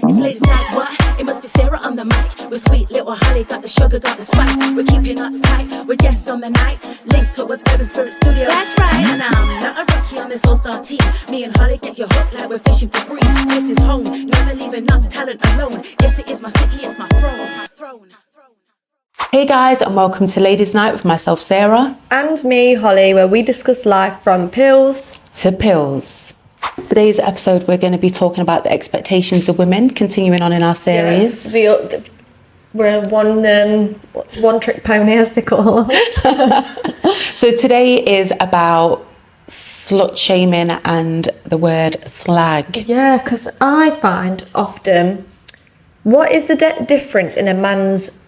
It's ladies like what? It must be Sarah on the mic. We're sweet little Holly, got the sugar, got the spice. We're keeping us tight, we're guests on the night. Linked up with Urban Spirit Studio. That's right. And I'm not a rookie on this all-star team. Me and Holly get you hooked like we're fishing for green. This is home, never leaving us talent alone. Yes, it is my city, it's my throne. Hey guys, and welcome to Ladies Night with myself, Sarah. And me, Holly, where we discuss life from pills to pills. Today's episode, we're going to be talking about the expectations of women, continuing on in our series. Yes, we're one trick pony, as they call them. So today is about slut shaming and the word slag. Yeah, because I find often, what is the difference in a man's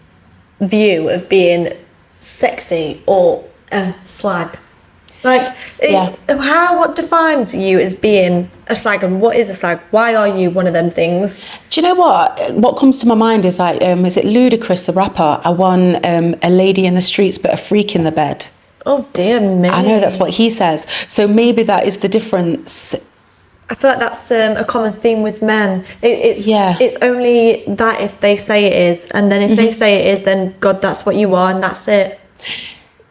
view of being sexy or a slag? Like, what defines you as being a slag, and what is a slag? Why are you one of them things? Do you know what comes to my mind is like, is it Ludacris, the rapper? I want a lady in the streets but a freak in the bed. Oh dear me. I know, that's what he says. So maybe that is the difference. I feel like that's a common theme with men. It's only that if they say it is, and then if they say it is, then God, that's what you are, and that's it.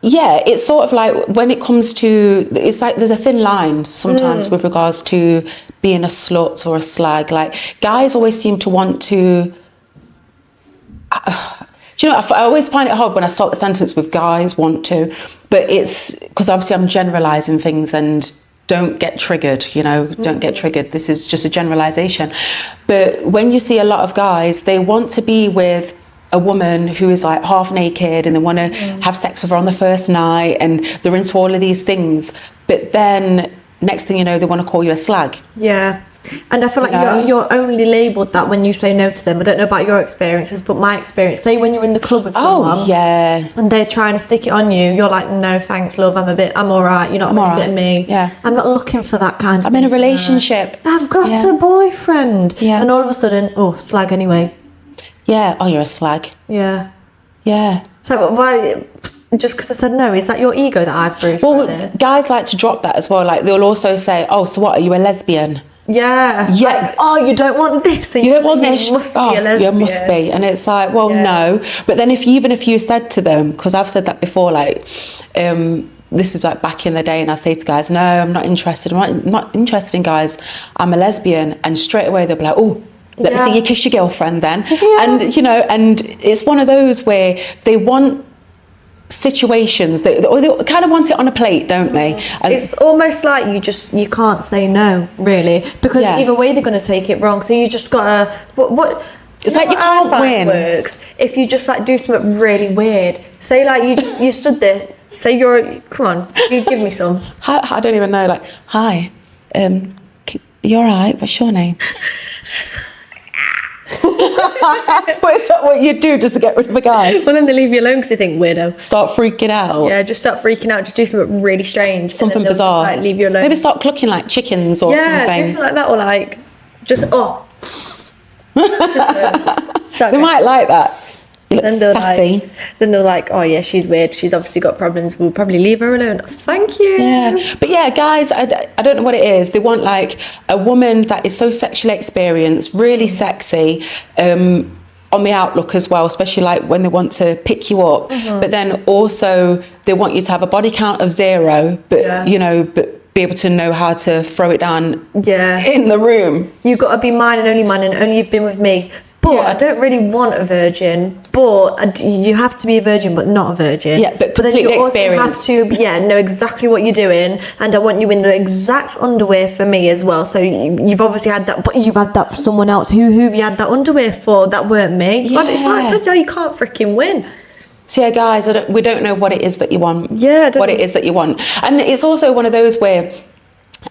Yeah, it's sort of like when it comes to, it's like there's a thin line sometimes with regards to being a slut or a slag. Like, guys always seem to want to, do you know, I always find it hard when I start the sentence with guys want to, but it's because obviously I'm generalising things, and don't get triggered, you know, don't get triggered. This is just a generalisation. But when you see a lot of guys, they want to be with a woman who is like half naked, and they want to have sex with her on the first night, and they're into all of these things. But then next thing you know, they want to call you a slag. Yeah. And I feel like you're only labelled that when you say no to them. I don't know about your experiences, but my experience, say when you're in the club with someone, and they're trying to stick it on you, you're like, no thanks love, I'm all right, you're not a bit of me. Yeah. I'm not looking for that kind of I'm in a relationship. I've got a boyfriend. Yeah. And all of a sudden, slag anyway. Yeah, you're a slag. Yeah. Yeah. So why, just because I said no, is that your ego that I've bruised? Well, guys like to drop that as well. Like, they'll also say, oh, so what, are you a lesbian? Yeah. Yeah. Like, you don't want this. You don't want this. You must be a lesbian. You must be. And it's like, well, no. But then even if you said to them, because I've said that before, like, this is like back in the day, and I say to guys, no, I'm not interested. I'm not interested in guys. I'm a lesbian. And straight away they'll be like, oh, let me see you kiss your girlfriend then. Yeah. And, you know, and it's one of those where they want situations or they kind of want it on a plate, don't they? And it's almost like you can't say no, really, because either way they're going to take it wrong. So you just gotta what it's like you can't win. Works if you just like do something really weird. Say like you stood there. Say come on, you give me some. I don't even know. Like, hi, you're right. What's your name? What is that what you do just to get rid of a guy? Well, then they leave you alone because they think weirdo. Start freaking out. Yeah, just start freaking out. Just do something really strange. Something bizarre. Just, like, leave you alone. Maybe start clucking like chickens or something. Yeah, do something like that, or like just They might like that. You look sassy. Then they're like, oh yeah, she's weird. She's obviously got problems. We'll probably leave her alone. Thank you. Yeah, but yeah, guys, I don't know what it is. They want like a woman that is so sexually experienced, really sexy, on the outlook as well, especially like when they want to pick you up. But then also they want you to have a body count of 0, but you know, but be able to know how to throw it down in the room. You've got to be mine and only you've been with me. But I don't really want a virgin. But you have to be a virgin, but not a virgin. Yeah, but completely then you experienced. also have to, know exactly what you're doing, and I want you in the exact underwear for me as well. So you've obviously had that, but you've had that for someone else. Who have you had that underwear for? That weren't me. Yeah. God, it's like, you can't freaking win. So yeah, guys, we don't know what it is that you want. Yeah, what it is that you want, and it's also one of those where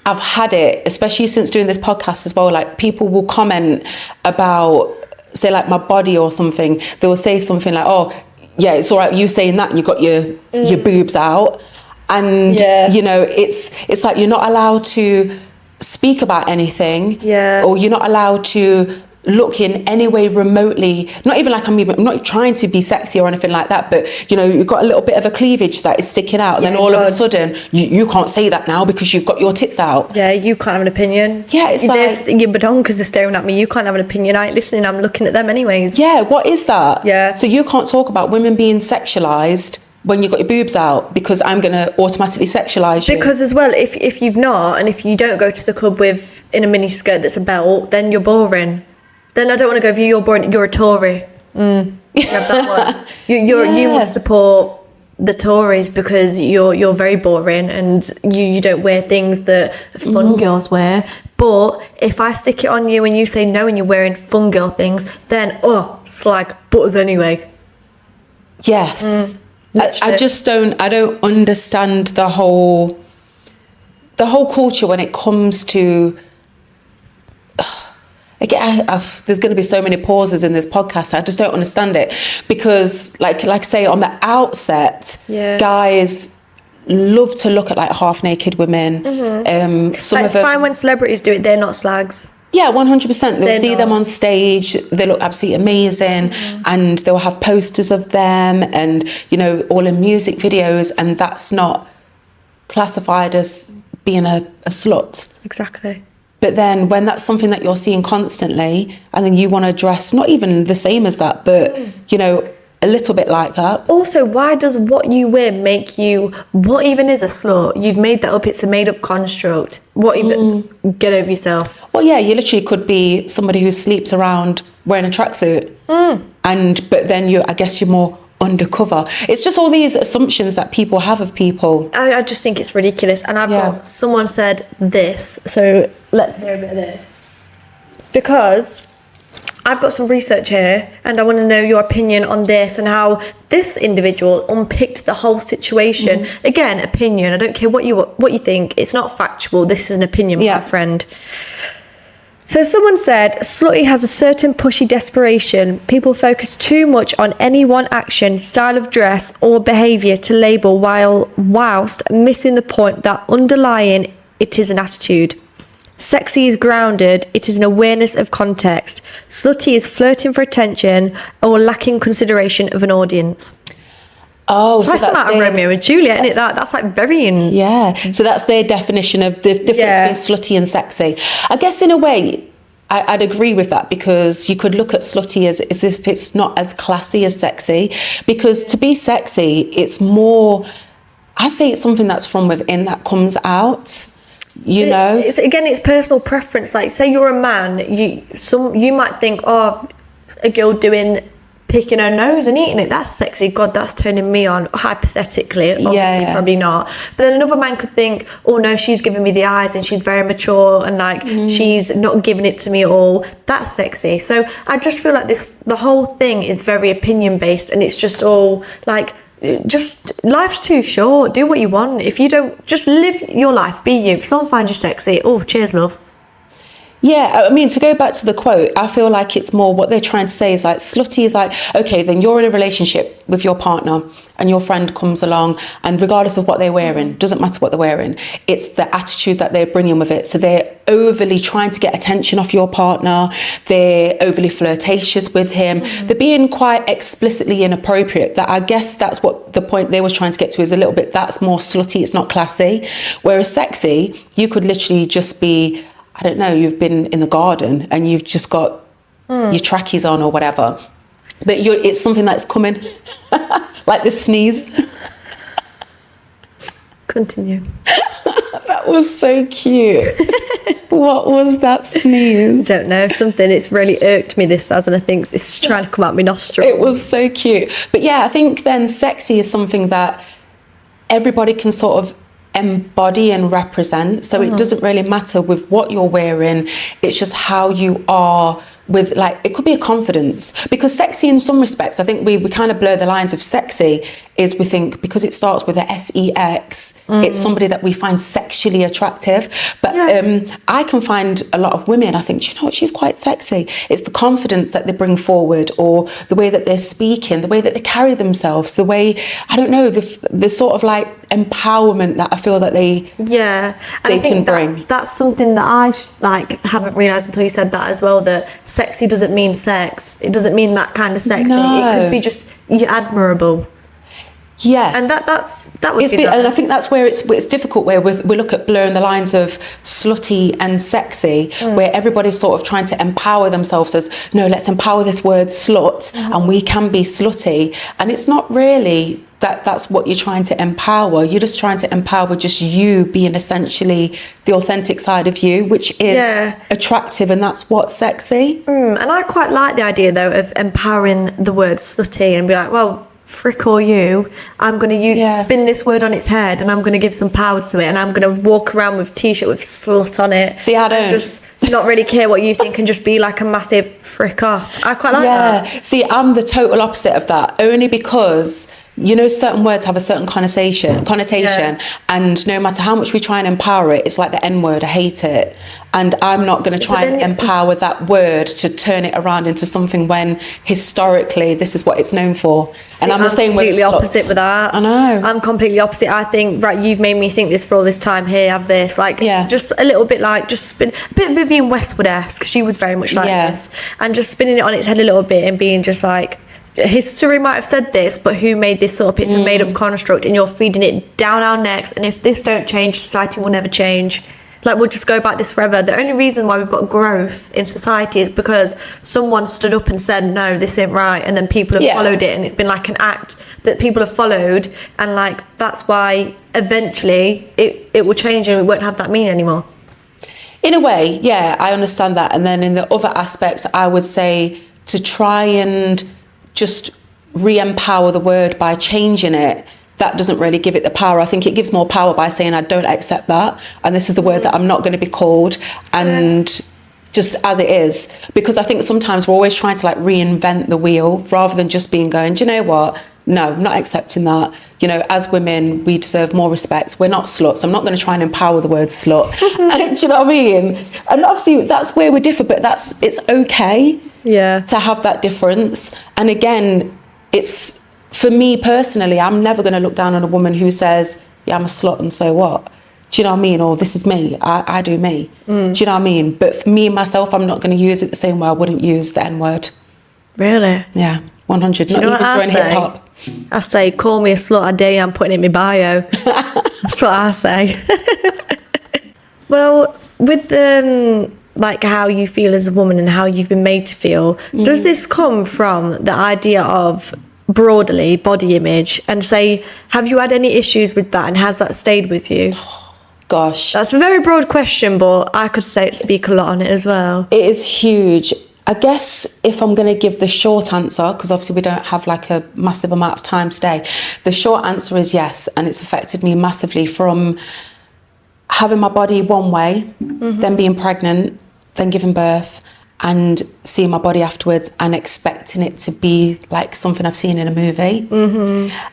I've had it, especially since doing this podcast as well. Like, people will comment about, say like my body or something. They will say something like, oh yeah, it's all right you saying that, and you got your boobs out, and you know, it's like you're not allowed to speak about anything, or you're not allowed to look in any way remotely, not even like I'm not trying to be sexy or anything like that, but you know, you've got a little bit of a cleavage that is sticking out, and then all of a sudden you can't say that now because you've got your tits out. Yeah, you can't have an opinion. Yeah, it's like your badonkers are staring at me. You can't have an opinion. I ain't listening. I'm looking at them anyways. Yeah, what is that? Yeah. So you can't talk about women being sexualized when you've got your boobs out because I'm going to automatically sexualise you. Because as well, if you've not, and if you don't go to the club in a mini skirt that's a belt, then you're boring. Then I don't want to go with you. You're boring. You're a Tory. You have that one. You must support the Tories because you're very boring and you don't wear things that fun girls wear. But if I stick it on you and you say no and you're wearing fun girl things, then slag butters anyway. Yes. I just don't understand the whole culture when it comes to. Again, there's going to be so many pauses in this podcast. I just don't understand it because, like say on the outset, guys love to look at like half naked women. It's fine when celebrities do it; they're not slags. Yeah, 100%. They'll see them on stage. They look absolutely amazing, and they'll have posters of them, and you know, all in music videos, and that's not classified as being a slut. Exactly. But then when that's something that you're seeing constantly, and then you want to dress not even the same as that, but you know, a little bit like that. Also, why does what you wear make you? What even is a slut? You've made that up. It's a made-up construct. What even? Get over yourselves. Well, yeah, you literally could be somebody who sleeps around wearing a tracksuit, but then I guess you're more undercover. It's just all these assumptions that people have of people. I just think it's ridiculous. And I've got someone said this, so let's hear a bit of this. Because I've got some research here and I want to know your opinion on this and how this individual unpicked the whole situation. Again, opinion. I don't care what you think. It's not factual. This is an opinion, my friend. So someone said, slutty has a certain pushy desperation. People focus too much on any one action, style of dress or behaviour to label whilst missing the point that underlying it is an attitude. Sexy is grounded, it is an awareness of context. Slutty is flirting for attention or lacking consideration of an audience. Oh, so that's like Romeo and Juliet, isn't it? That's like very so that's their definition of the difference between slutty and sexy. I guess in a way, I'd agree with that because you could look at slutty as if it's not as classy as sexy. Because to be sexy, it's more, I say it's something that's from within that comes out. You know, it's personal preference. Like, say you're a man, you might think, a girl picking her nose and eating it, that's sexy. God, that's turning me on. Hypothetically, obviously, probably not. But then another man could think, oh no, she's giving me the eyes and she's very mature and like she's not giving it to me at all. That's sexy. So I just feel like the whole thing is very opinion based, and it's just all like. Just life's too short. Do what you want. If you don't, just live your life. Be you. If someone finds you sexy, cheers, love. Yeah, I mean, to go back to the quote, I feel like it's more what they're trying to say is like, slutty is like, okay, then you're in a relationship with your partner and your friend comes along, and regardless of what they're wearing, doesn't matter what they're wearing, it's the attitude that they're bringing with it. So they're overly trying to get attention off your partner, they're overly flirtatious with him, they're being quite explicitly inappropriate. That I guess that's what the point they was trying to get to is a little bit, that's more slutty, it's not classy. Whereas sexy, you could literally just be, I don't know, you've been in the garden and you've just got your trackies on or whatever. But it's something that's coming, like the sneeze. Continue. That was so cute. What was that sneeze? Don't know, something. It's really irked me, this as, and I think it's trying to come out my nostril. It was so cute. But yeah, I think then sexy is something that everybody can sort of embody and represent. So it doesn't really matter with what you're wearing. It's just how you are with, like, it could be a confidence, because sexy in some respects, I think we kind of blur the lines of sexy is we think because it starts with a sex, it's somebody that we find sexually attractive. But I can find a lot of women, I think, do you know what, she's quite sexy. It's the confidence that they bring forward, or the way that they're speaking, the way that they carry themselves, the way, I don't know, the sort of like empowerment that I feel that they can bring. That's something that I haven't realised until you said that as well, that sexy doesn't mean sex. It doesn't mean that kind of sexy. No. It could be just you're admirable. Yes, and that would be nice. And I think that's where it's difficult, where we look at blurring the lines of slutty and sexy, where everybody's sort of trying to empower themselves as, no, let's empower this word slut, and we can be slutty, and it's not really that's what you're trying to empower. You're just trying to empower just you being essentially the authentic side of you, which is attractive, and that's what's sexy. And I quite like the idea though of empowering the word slutty and be like, well, frick or you, I'm going to spin this word on its head, and I'm going to give some power to it, and I'm going to walk around with a t-shirt with slut on it. See, I don't. Just not really care what you think and just be like a massive frick off. I quite like that. See, I'm the total opposite of that, only because, you know, certain words have a certain connotation, and no matter how much we try and empower it, it's like the N word. I hate it, and I'm not going to try and empower that word to turn it around into something when historically this is what it's known for. See, and I'm the same with completely opposite with that. I know. I'm completely opposite. I think, right, you've made me think this for all this time. Here, have this, like, just a little bit, like, just spin a bit Vivienne Westwood-esque. She was very much like this, and just spinning it on its head a little bit and being just like, history might have said this, but who made this up? It's a made-up construct, and you're feeding it down our necks, and if this don't change, society will never change. Like, we'll just go back this forever. The only reason why we've got growth in society is because someone stood up and said, no, this ain't right, and then people have followed it, and it's been like an act that people have followed, and like, that's why eventually it will change and we won't have that meaning anymore. In a way, yeah, I understand that. And then in the other aspects, I would say to try and just re-empower the word by changing it, that doesn't really give it the power. I think it gives more power by saying, I don't accept that, and this is the word that I'm not going to be called, and just as it is. Because I think sometimes we're always trying to like reinvent the wheel, rather than just being going, do you know what? No, not accepting that. You know, as women, we deserve more respect. We're not sluts. I'm not going to try and empower the word slut. Do you know what I mean? And obviously that's where we differ, but it's okay to have that difference. And again, it's, for me personally, I'm never going to look down on a woman who says, yeah, I'm a slut and so what? Do you know what I mean? Or this is me, I do me. Do you know what I mean? But for me, myself, I'm not going to use it the same way I wouldn't use the N word. Really? Yeah, 100. Not even during hip hop. I say, call me a slut, I dare you, I'm putting it in my bio. That's what I say. Well, with like how you feel as a woman and how you've been made to feel, does this come from the idea of broadly body image, and say, have you had any issues with that, and has that stayed with you? Gosh. That's a very broad question, but I could speak a lot on it as well. It is huge. I guess if I'm going to give the short answer, because obviously we don't have like a massive amount of time today, the short answer is yes, and it's affected me massively, from having my body one way, then being pregnant, then giving birth, and seeing my body afterwards and expecting it to be like something I've seen in a movie.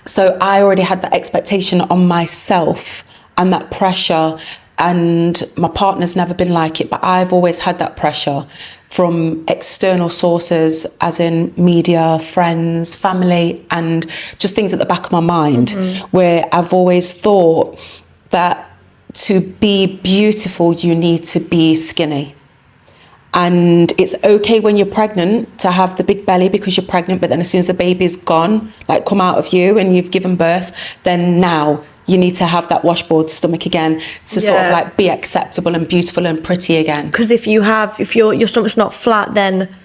So I already had that expectation on myself and that pressure, and my partner's never been like it, but I've always had that pressure from external sources, as in media, friends, family, and just things at the back of my mind, where I've always thought that to be beautiful, you need to be skinny. And it's okay when you're pregnant to have the big belly because you're pregnant, but then as soon as the baby's gone, like come out of you and you've given birth, then now you need to have that washboard stomach again to sort of like be acceptable and beautiful and pretty again. Because if your stomach's not flat, then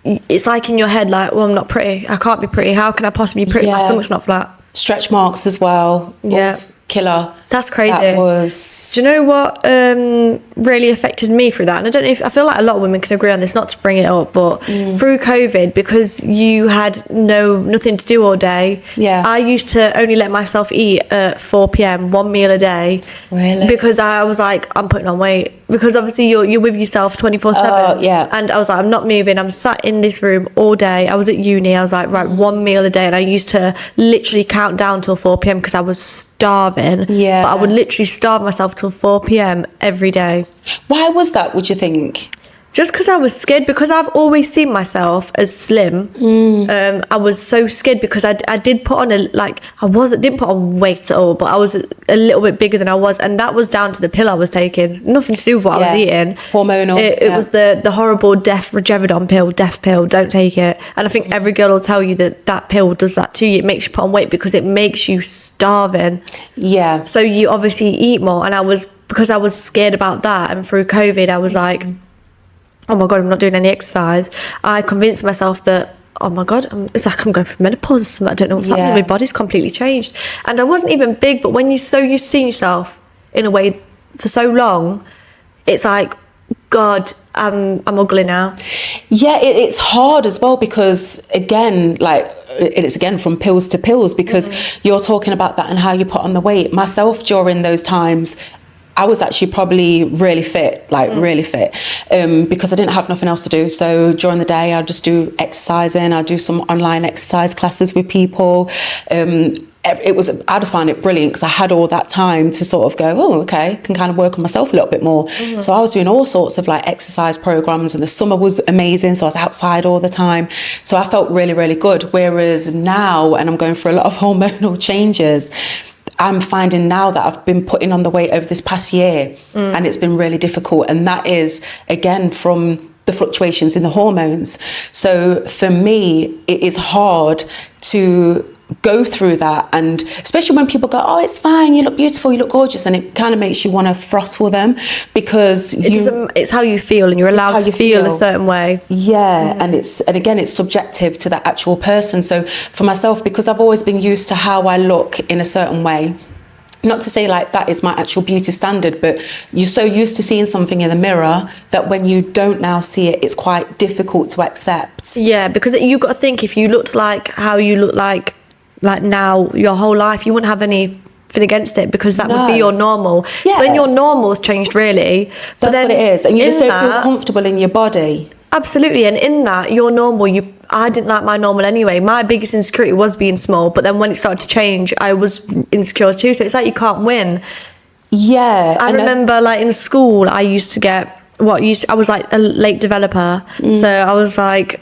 it's like in your head, like, well, I'm not pretty. I can't be pretty. How can I possibly be pretty? My stomach's not flat. Stretch marks as well. Yeah. Killer. That's crazy. That was... Do you know what really affected me through that? And I don't know if... I feel like a lot of women can agree on this, not to bring it up, but through COVID, because you had nothing to do all day, I used to only let myself eat at 4 p.m, one meal a day. Really? Because I was like, I'm putting on weight. because obviously you're with yourself 24/7. Yeah. And I was like, I'm not moving. I'm sat in this room all day. I was at uni. I was like, right, one meal a day, and I used to literally count down till 4 p.m. because I was starving. Yeah. But I would literally starve myself till 4 p.m. every day. Why was that, would you think? Just because I was scared, because I've always seen myself as slim. I was so scared because I did put on didn't put on weight at all, but I was a little bit bigger than I was, and that was down to the pill I was taking. Nothing to do with what I was eating. Hormonal. It was the horrible Regeneron pill, death pill. Don't take it. And I think every girl will tell you that pill does that to you. It makes you put on weight because it makes you starving. Yeah. So you obviously eat more, and because I was scared about that, and through COVID I was like, oh my God, I'm not doing any exercise. I convinced myself that, oh my God, it's like I'm going through menopause or something. I don't know what's happening. My body's completely changed. And I wasn't even big, but when you're so used to seeing yourself in a way for so long, it's like, God, I'm ugly now. Yeah, it's hard as well because, again, it's again from pills to pills, because you're talking about that and how you put on the weight. Myself, during those times, I was actually probably really fit, because I didn't have nothing else to do. So during the day, I'd just do exercising. I'd do some online exercise classes with people. I just found it brilliant because I had all that time to sort of go, oh, okay, can kind of work on myself a little bit more. So I was doing all sorts of exercise programs, and the summer was amazing. So I was outside all the time. So I felt really, really good. Whereas now, and I'm going through a lot of hormonal changes, I'm finding now that I've been putting on the weight over this past year, and it's been really difficult. And that is, again, from the fluctuations in the hormones. So for me, it is hard to go through that, and especially when people go, oh, it's fine, you look beautiful, you look gorgeous, and it kind of makes you want to throttle them, because it's how you feel, and you're allowed to feel a certain way. And again, it's subjective to that actual person. So for myself, because I've always been used to how I look in a certain way, not to say that is my actual beauty standard, but you're so used to seeing something in the mirror that when you don't now see it, it's quite difficult to accept. Yeah, because you got to think, if you looked like how you look like now your whole life, you wouldn't have anything against it, because that would be your normal. Yeah. So when your normal's changed, really. That's what it is. And you just don't feel comfortable in your body. Absolutely. And in that, your normal, I didn't like my normal anyway. My biggest insecurity was being small, but then when it started to change, I was insecure too. So it's like you can't win. Yeah. I remember in school, I used to get I was a late developer. So I was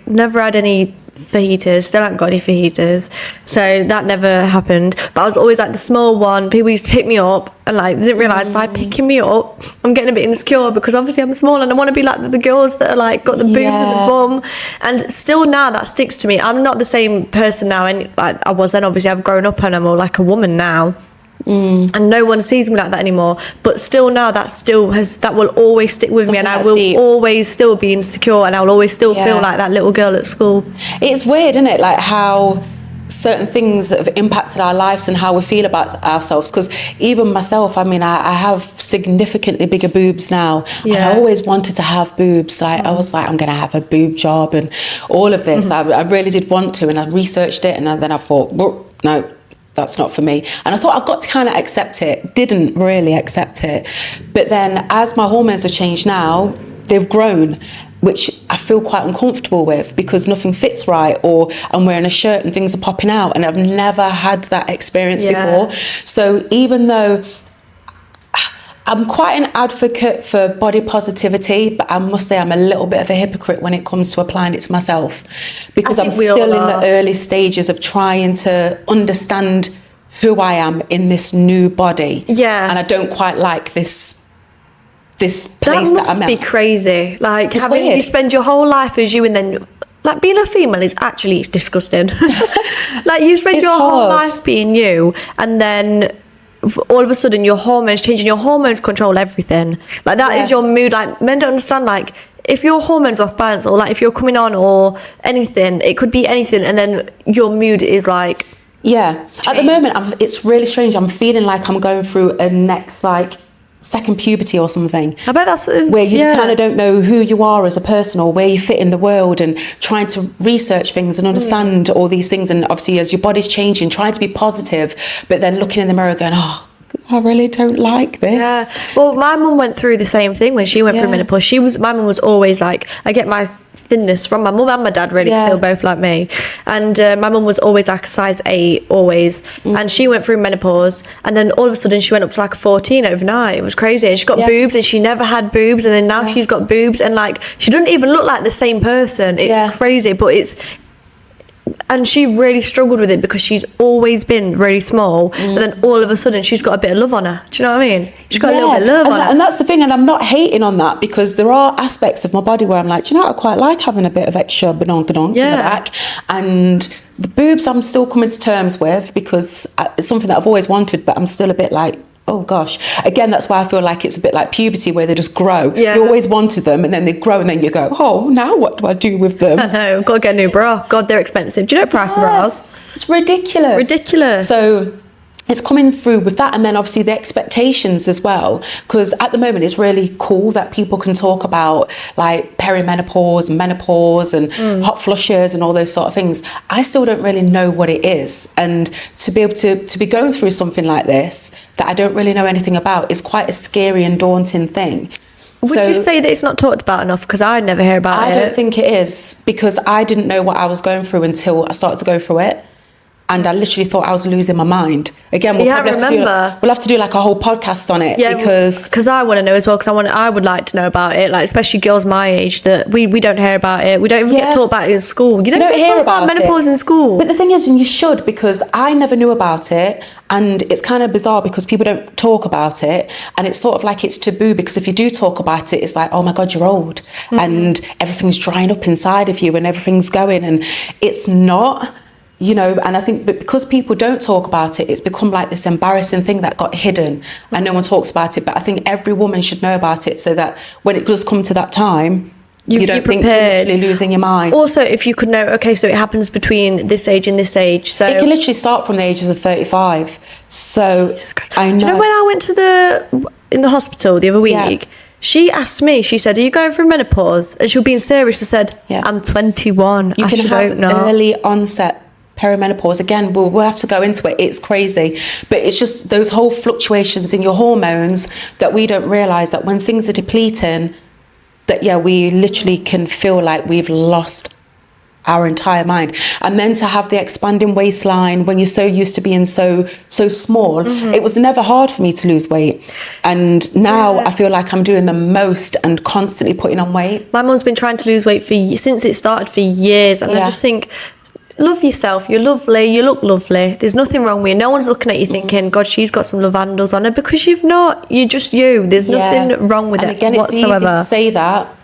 never had any fajitas, still haven't got any fajitas, so that never happened. But I was always the small one. People used to pick me up, and didn't realise by picking me up, I'm getting a bit insecure, because obviously I'm small and I want to be like the girls that are got the boobs and the bum. And still now that sticks to me. I'm not the same person now, and I was then. Obviously I've grown up and I'm more like a woman now. And no one sees me like that anymore, but still now that will always stick with me, and I will always still be insecure, and I will always still feel like that little girl at school. It's weird, isn't it, how certain things have impacted our lives and how we feel about ourselves, because even myself, I have significantly bigger boobs now, and I always wanted to have boobs. I was I'm gonna have a boob job and all of this. I really did want to, and I researched it, and then I thought, well, no, that's not for me. And I thought I've got to kind of accept it. Didn't really accept it. But then as my hormones have changed now, they've grown, which I feel quite uncomfortable with, because nothing fits right, or I'm wearing a shirt and things are popping out, and I've never had that experience before. So even though I'm quite an advocate for body positivity, but I must say I'm a little bit of a hypocrite when it comes to applying it to myself, because I'm still in the early stages of trying to understand who I am in this new body. Yeah. And I don't quite like this place that I'm at. That must be crazy. You spend your whole life as you, and then being a female is actually disgusting. You spend your whole life being you, and then all of a sudden your hormones change, and your hormones control everything. That is your mood. Men don't understand, if your hormones are off balance, or if you're coming on or anything, it could be anything, and then your mood is changed. At the moment it's really strange. I'm feeling like I'm going through a next second puberty or something. I bet that's where you just kind of don't know who you are as a person, or where you fit in the world, and trying to research things and understand all these things. And obviously as your body's changing, trying to be positive, but then looking in the mirror going, oh, I really don't like this. Yeah. Well, my mum went through the same thing when she went through menopause. My mum was always like, I get my thinness from my mum and my dad, really, 'cause they were both like me. And my mum was always like a size 8, always. And she went through menopause, and then all of a sudden she went up to like a 14 overnight. It was crazy. And she got boobs, and she never had boobs, and then now she's got boobs, and like she doesn't even look like the same person. It's crazy, but and she really struggled with it because she's always been really small, and then all of a sudden she's got a bit of love on her. Do you know what I mean? She's got a little bit of love on her. And that's the thing, and I'm not hating on that, because there are aspects of my body where I'm like, do you know what? I quite like having a bit of extra badonk in the back. And the boobs I'm still coming to terms with, because it's something that I've always wanted, but I'm still a bit like, oh gosh. Again, that's why I feel like it's a bit like puberty, where they just grow. Yeah. You always wanted them, and then they grow, and then you go, oh, now what do I do with them? I know, I've got to get a new bra. God, they're expensive. Do you know the price of bras? It's ridiculous. So it's coming through with that, and then obviously the expectations as well, because at the moment it's really cool that people can talk about like perimenopause and menopause and hot flushes and all those sort of things. I still don't really know what it is, and to be able to be going through something like this that I don't really know anything about is quite a scary and daunting thing. Would you say that it's not talked about enough? Because I never hear about it. I don't think it is, because I didn't know what I was going through until I started to go through it. And I literally thought I was losing my mind. Again, we'll have to do like a whole podcast on it, because I want to know as well. Because I would like to know about it, like especially girls my age that we don't hear about it. We don't even get taught about it in school. You don't hear about menopause in school. But the thing is, and you should, because I never knew about it, and it's kind of bizarre because people don't talk about it, and it's sort of like it's taboo, because if you do talk about it, it's like, oh my God, you're old, and everything's drying up inside of you, and everything's going, and it's not. You know, and I think because people don't talk about it, it's become like this embarrassing thing that got hidden and no one talks about it. But I think every woman should know about it, so that when it does come to that time, you don't think you're literally losing your mind. Also, if you could know, okay, so it happens between this age and this age. So it can literally start from the ages of 35. So I know. Do you know when I went in the hospital the other week? She asked me, she said, are you going through menopause? And she was being serious. I said, I'm 21. You can have early onset perimenopause. Again, we'll have to go into it. It's crazy, but it's just those whole fluctuations in your hormones that we don't realize, that when things are depleting, that we literally can feel like we've lost our entire mind. And then to have the expanding waistline when you're so used to being so small, it was never hard for me to lose weight, and now I feel like I'm doing the most and constantly putting on weight. My mum's been trying to lose weight since it started for years, and I just think, love yourself. You're lovely. You look lovely. There's nothing wrong with you. No one's looking at you thinking, God, she's got some love handles on her, because you've not. You're just you. There's nothing wrong with it again, whatsoever. It's easy to say that,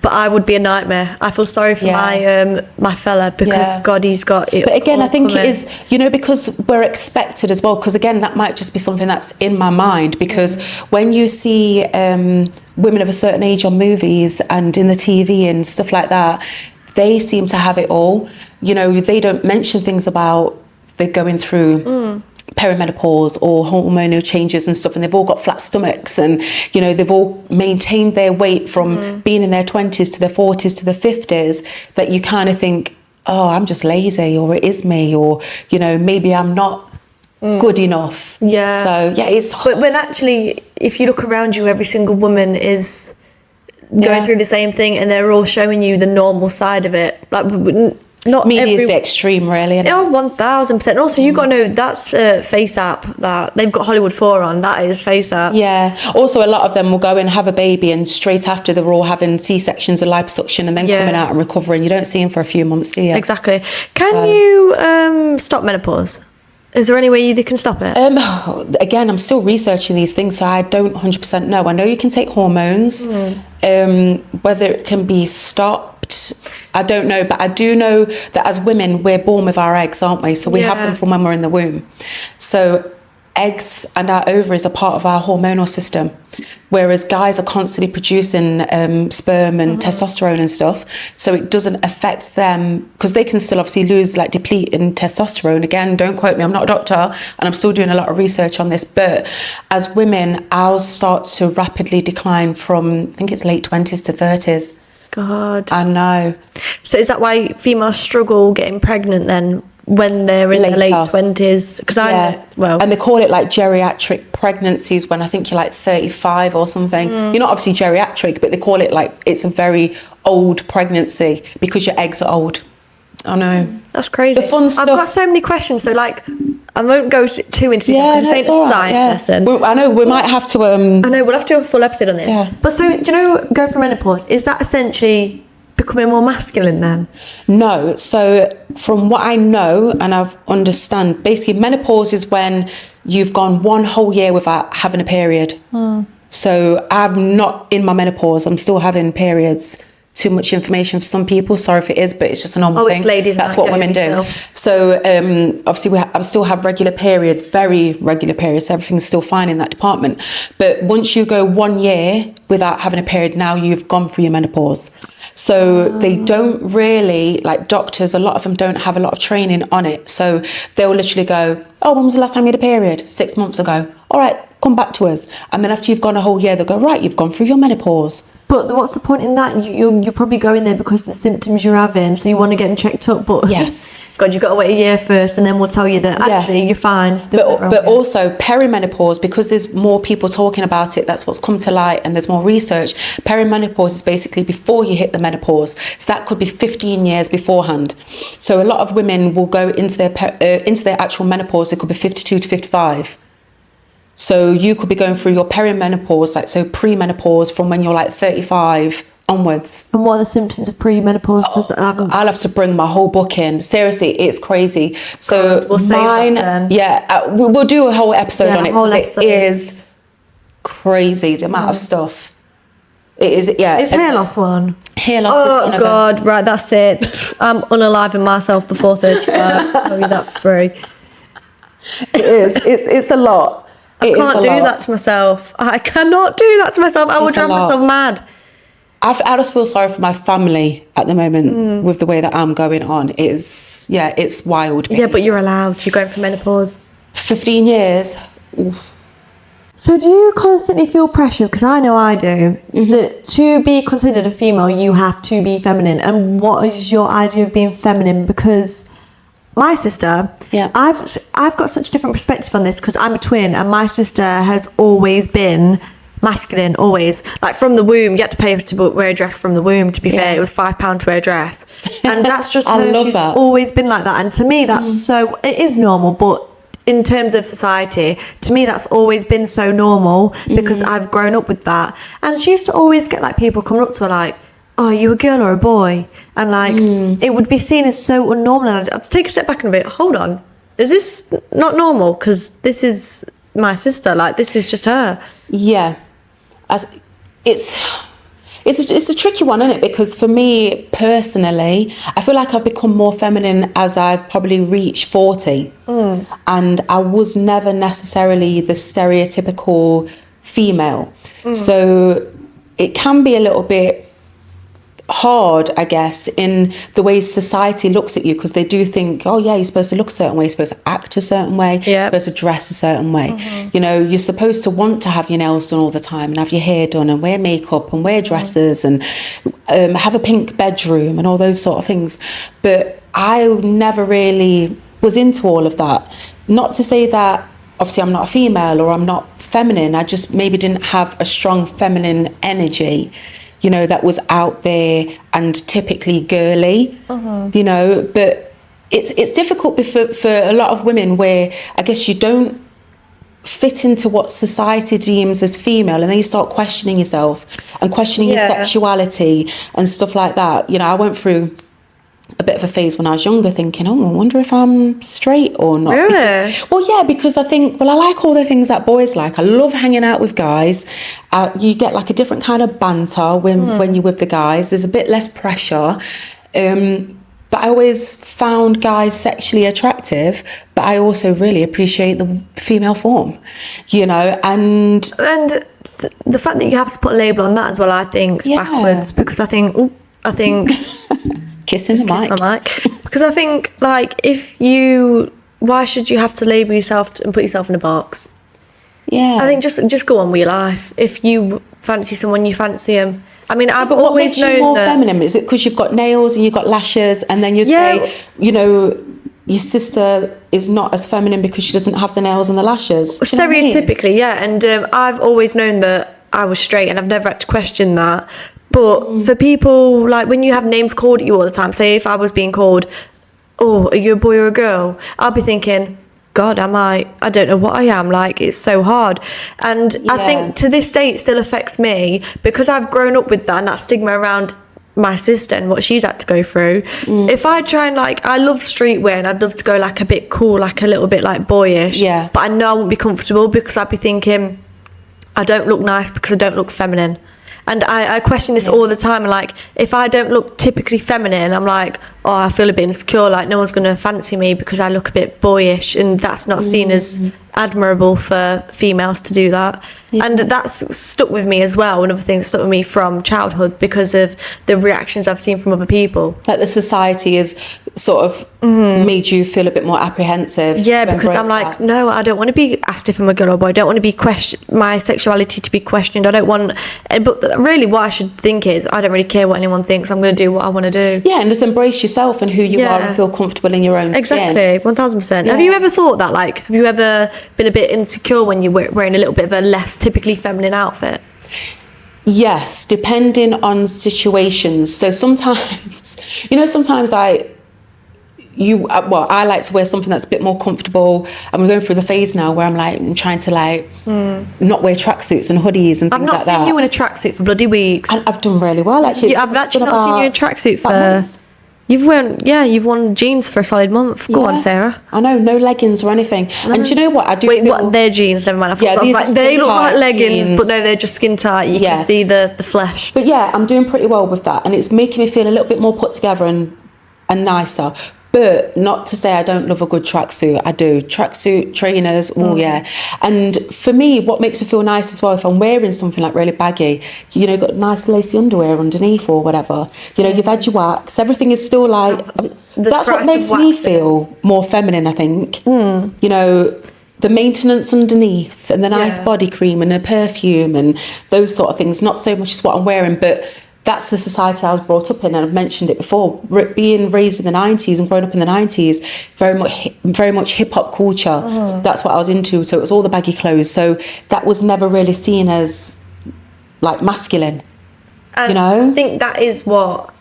but I would be a nightmare. I feel sorry for my fella, because God, he's got it. But again, I think it is, because we're expected as well, because again, that might just be something that's in my mind, because when you see women of a certain age on movies and in the TV and stuff like that, they seem to have it all. They don't mention things about they're going through perimenopause or hormonal changes and stuff, and they've all got flat stomachs, and they've all maintained their weight from being in their 20s to their 40s to their 50s, that you kind of think, oh, I'm just lazy, or it is me, or maybe I'm not good enough. So it's but when actually, if you look around you, every single woman is going through the same thing, and they're all showing you the normal side of it. Like, not media is the extreme, really. Isn't it? 1000%. Also, you got to know that's Face App that they've got Hollywood 4 on. That is Face App. Yeah. Also, a lot of them will go and have a baby, and straight after they're all having C-sections and liposuction, and then coming out and recovering. You don't see them for a few months, do you? Exactly. Can you stop menopause? Is there any way they can stop it? Again, I'm still researching these things, so I don't 100% know. I know you can take hormones. Whether it can be stopped, I don't know. But I do know that as women, we're born with our eggs, aren't we? So we have them from when we're in the womb. So eggs and our ovaries are part of our hormonal system, whereas guys are constantly producing sperm and testosterone and stuff, so it doesn't affect them, because they can still obviously deplete in testosterone. Again, don't quote me, I'm not a doctor, and I'm still doing a lot of research on this, but as women, ours starts to rapidly decline from, I think it's late 20s to 30s. God. I know. So is that why females struggle getting pregnant then? when they're in their late Later. 20s? Because and they call it like geriatric pregnancies when I think you're like 35 or something. You're not obviously geriatric, but they call it like it's a very old pregnancy because your eggs are old. I know. That's crazy. The fun stuff. I've got so many questions, so like I won't go too into detail Yeah, because this ain't a science lesson. I know we might have to. I know we'll have to do a full episode on this. Yeah. But so do you know, going through menopause, is that essentially becoming more masculine then? No. So from what I know and I've understand, basically menopause is when you've gone one whole year without having a period. So I'm not in my menopause. I'm still having periods. Too much information for some people. Sorry if it is, but it's just a normal thing. It's ladies. That's what women do. So obviously I still have regular periods, very regular periods. So everything's still fine in that department. But once you go 1 year without having a period, now you've gone through your menopause. So they don't really, like doctors, a lot of them don't have a lot of training on it. So they'll literally go, oh, when was the last time you had a period? 6 months ago. All right, come back to us. And then after you've gone a whole year, they'll go, right, you've gone through your menopause. But what's the point in that? You're probably going there because of the symptoms you're having, so you want to get them checked up. But yes, God, you've got to wait a year first, and then we'll tell you that actually you're fine. But also perimenopause, because there's more people talking about it. That's what's come to light, and there's more research. Perimenopause is basically before you hit the menopause, so that could be 15 years beforehand. So a lot of women will go into their actual menopause. It could be 52 to 55. So you could be going through your perimenopause, like so premenopause from when you're like 35 onwards. And what are the symptoms of premenopause? I'll have to bring my whole book in. Seriously, it's crazy. So God, we'll save that then. We'll do a whole episode on it. It is crazy, the amount of stuff. It is, It's hair loss one. Hair loss is one of them. God, right, that's it. I'm unaliving myself before 35. I'll tell you that free. It is. It's a lot. I can't do that to myself. I cannot do that to myself. I will drive myself mad. I just feel sorry for my family at the moment with the way that I'm going on. It's wild. Yeah, but you're allowed. You're going for menopause. 15 years. Oof. So do you constantly feel pressure? Because I know I do. That to be considered a female, you have to be feminine. And what is your idea of being feminine? Because my sister, I've got such a different perspective on this because I'm a twin, and my sister has always been masculine, always. Like from the womb, you had to pay to wear a dress from the womb. To be fair, it was £5 to wear a dress, and that's just I her. love She's that. always been like that, and to me, that's so. It is normal, but in terms of society, to me, that's always been so normal because I've grown up with that. And she used to always get like people coming up to her like, oh, are you a girl or a boy? And like, it would be seen as so unnormal. And I'd take a step back and be, hold on, is this not normal? Because this is my sister. Like, this is just her. Yeah. It's a tricky one, isn't it? Because for me personally, I feel like I've become more feminine as I've probably reached 40. And I was never necessarily the stereotypical female. So it can be a little bit hard, I guess, in the way society looks at you, because they do think, oh yeah, you're supposed to look a certain way, you're supposed to act a certain way, you're supposed to dress a certain way. You know, you're supposed to want to have your nails done all the time and have your hair done and wear makeup and wear dresses and have a pink bedroom and all those sort of things. But I never really was into all of that. Not to say that obviously I'm not a female or I'm not feminine, I just maybe didn't have a strong feminine energy, you know, that was out there and typically girly, you know. But it's difficult for a lot of women where I guess you don't fit into what society deems as female, and then you start questioning yourself and questioning your sexuality and stuff like that. You know, I went through a bit of a phase when I was younger thinking, oh, I wonder if I'm straight or not. Really? Because I think, well, I like all the things that boys like. I love hanging out with guys. You get like a different kind of banter when you're with the guys. There's a bit less pressure. But I always found guys sexually attractive, but I also really appreciate the female form, you know, and the fact that you have to put a label on that as well, I think, is backwards, because I think kissing the mic. Because I think, like, why should you have to label yourself and put yourself in a box? Yeah. I think just go on with your life. If you fancy someone, you fancy them. I mean, I've But what always makes you known more that. feminine? Is it because you've got nails and you've got lashes, and then you say, you know, your sister is not as feminine because she doesn't have the nails and the lashes. Do you know what I mean? Stereotypically, yeah. And I've always known that I was straight, and I've never had to question that. But for people, like, when you have names called at you all the time, say if I was being called, oh, are you a boy or a girl? I'll be thinking, God, am I don't know what I am. Like, it's so hard. And I think to this day it still affects me because I've grown up with that and that stigma around my sister and what she's had to go through. If I try and, like, I love streetwear and I'd love to go like a bit cool, like a little bit like boyish, but I know I won't be comfortable because I'd be thinking I don't look nice because I don't look feminine. And I question this all the time. Like, if I don't look typically feminine, I'm like, oh, I feel a bit insecure, like no one's going to fancy me because I look a bit boyish, and that's not seen as admirable for females to do that. And that's stuck with me as well. Another thing that stuck with me from childhood because of the reactions I've seen from other people. Like, the society has sort of made you feel a bit more apprehensive. Yeah, because I'm like, no, I don't want to be asked if I'm a girl or boy. I don't want to be my sexuality to be questioned. I don't want, but really what I should think is, I don't really care what anyone thinks. I'm going to do what I want to do. Yeah, and just embrace yourself and who you are and feel comfortable in your own skin. Exactly, 1000%. Have you ever thought that? Like, have you ever been a bit insecure when you're wearing a little bit of a less typically feminine outfit? Yes, depending on situations. So sometimes, sometimes I like to wear something that's a bit more comfortable. I'm going through the phase now where I'm trying to not wear tracksuits and hoodies and things like that. I've not seen you in a tracksuit for bloody weeks. And I've done really well, actually. I've actually not seen you in a tracksuit for... You've worn jeans for a solid month. Go on, Sarah. I know, no leggings or anything. No. And do you know what? I do. Wait, what? They're jeans. Never mind. They look like leggings, but no, they're just skin tight. You can see the flesh. But yeah, I'm doing pretty well with that, and it's making me feel a little bit more put together and nicer. But not to say I don't love a good tracksuit. I do. Tracksuit, trainers, And for me, what makes me feel nice as well, if I'm wearing something like really baggy, got nice lacy underwear underneath or whatever. You've had your wax. Everything is still like... That's what makes me feel more feminine, I think. The maintenance underneath and the nice body cream and the perfume and those sort of things. Not so much as what I'm wearing, but... That's the society I was brought up in, and I've mentioned it before. Being raised in the 90s and growing up in the 90s, very much hip-hop culture. That's what I was into, so it was all the baggy clothes. So that was never really seen as, like, masculine, I think that is what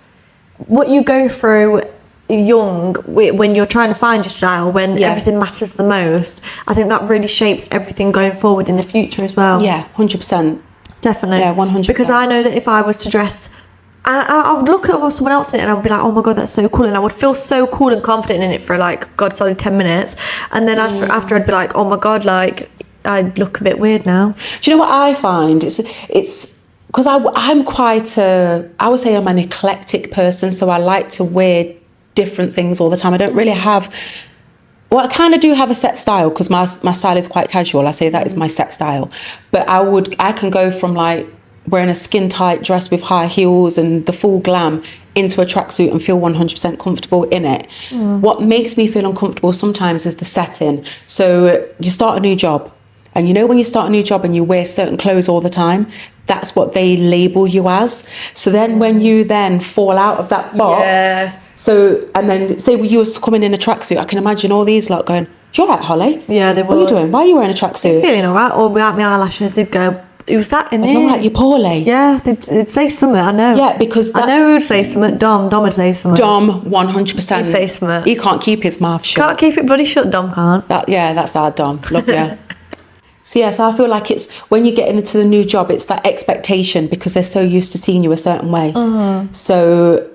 you go through young when you're trying to find your style, when everything matters the most. I think that really shapes everything going forward in the future as well. Yeah, 100%. Definitely. Yeah, 100%. Because I know that if I was to dress, I would look at someone else in it and I would be like, oh my God, that's so cool. And I would feel so cool and confident in it for solid 10 minutes. And then after I'd be like, oh my God, I look a bit weird now. Do you know what I find? It's because I'm quite I would say I'm an eclectic person. So I like to wear different things all the time. I don't really have... Well, I kind of do have a set style because my style is quite casual. I say that is my set style. But I can go from wearing a skin tight dress with high heels and the full glam into a tracksuit and feel 100% comfortable in it. What makes me feel uncomfortable sometimes is the setting. So you start a new job, and when you start a new job and you wear certain clothes all the time, that's what they label you as. So then when you then fall out of that box... So, and then say you was coming in a tracksuit, I can imagine all these going, you're right, Holly. Yeah, they would. What are you doing? Why are you wearing a tracksuit? Feeling all right. Or without my eyelashes, they'd go, who's that in there? I feel like you're poorly. Yeah, they'd say something, I know. Yeah, because I know who would say something. Dom would say something. Dom, 100%. He'd say something. He can't keep his mouth shut. Can't keep it bloody shut, Dom can't. That's our Dom. Love you. So I feel like it's when you get into the new job, it's that expectation because they're so used to seeing you a certain way. So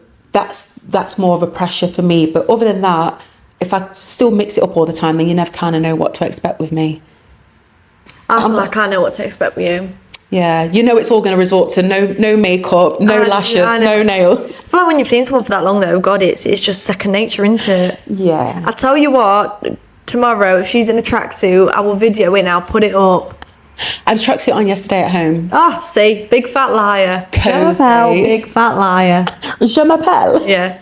that's more of a pressure for me. But other than that, if I still mix it up all the time, then you never kind of know what to expect with me. I feel like I know what to expect with you. Yeah, it's all going to resort to no makeup, no lashes, no nails. I feel like when you've seen someone for that long, though, God, it's just second nature, isn't it? Yeah. I tell you what, tomorrow, if she's in a tracksuit, I will video it and I'll put it up. I had a tracksuit on yesterday at home. Oh, see, big fat liar. Cozy. Big fat liar. Je m'appelle. Yeah.